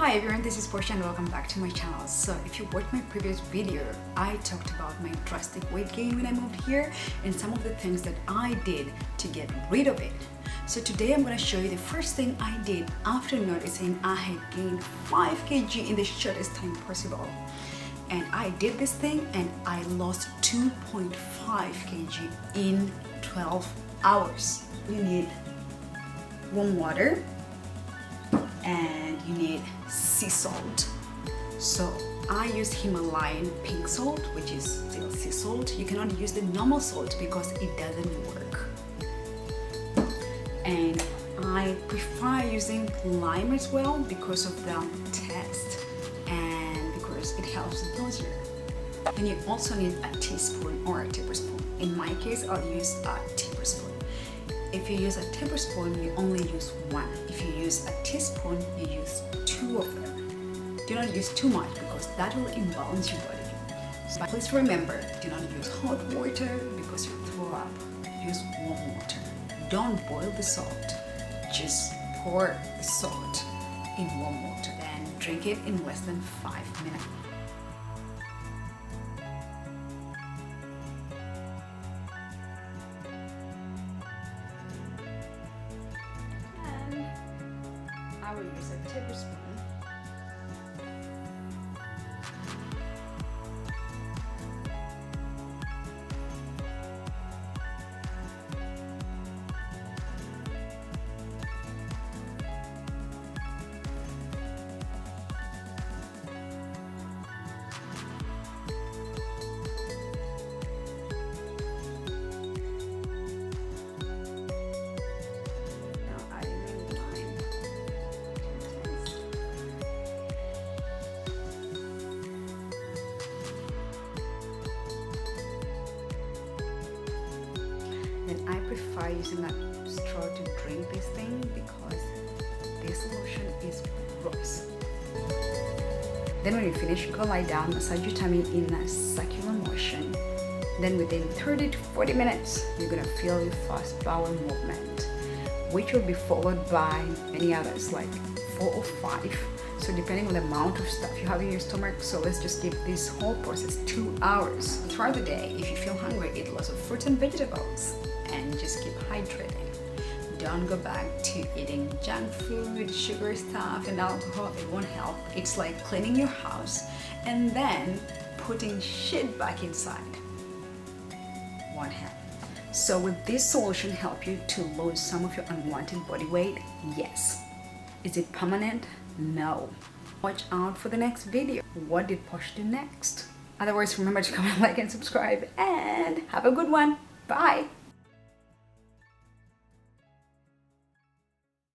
Hi everyone, this is Portia and welcome back to my channel. So if you watched my previous video, I talked about my drastic weight gain when I moved here and some of the things that I did to get rid of it. So today I'm going to show you the first thing I did after noticing I had gained 5 kg in the shortest time possible. And I did this thing and I lost 2.5 kg in 12 hours. You need warm water and you need sea salt. So I use Himalayan pink salt, which is still sea salt. You cannot use the normal salt because it doesn't work. And I prefer using lime as well because of the taste and because it helps the nausea. And you also need a teaspoon or a tablespoon. In my case, I'll use a tablespoon. If you use a tablespoon, you only use one. If you use a teaspoon, you use 2 of them. Do not use too much because that will imbalance your body. So please remember, do not use hot water because you throw up. Use warm water. Don't boil the salt. Just pour the salt in warm water and drink it in less than 5 minutes. I will use a tablespoon. And I prefer using a straw to drink this thing because this solution is gross. Then when you finish, go lie down, massage your tummy in a circular motion. Then within 30 to 40 minutes, you're gonna feel your first bowel movement, which will be followed by many others, like 4 or 5. So depending on the amount of stuff you have in your stomach, so let's just give this whole process 2 hours. Throughout the day, if you feel hungry, eat lots of fruits and vegetables and just keep hydrating. Don't go back to eating junk food, sugar stuff and alcohol. It won't help. It's like cleaning your house and then putting shit back inside. Won't help. So will this solution help you to lose some of your unwanted body weight? Yes. Is it permanent? No. Watch out for the next video. What did Posh do next? Otherwise, remember to comment, like, and subscribe, and have a good one. Bye.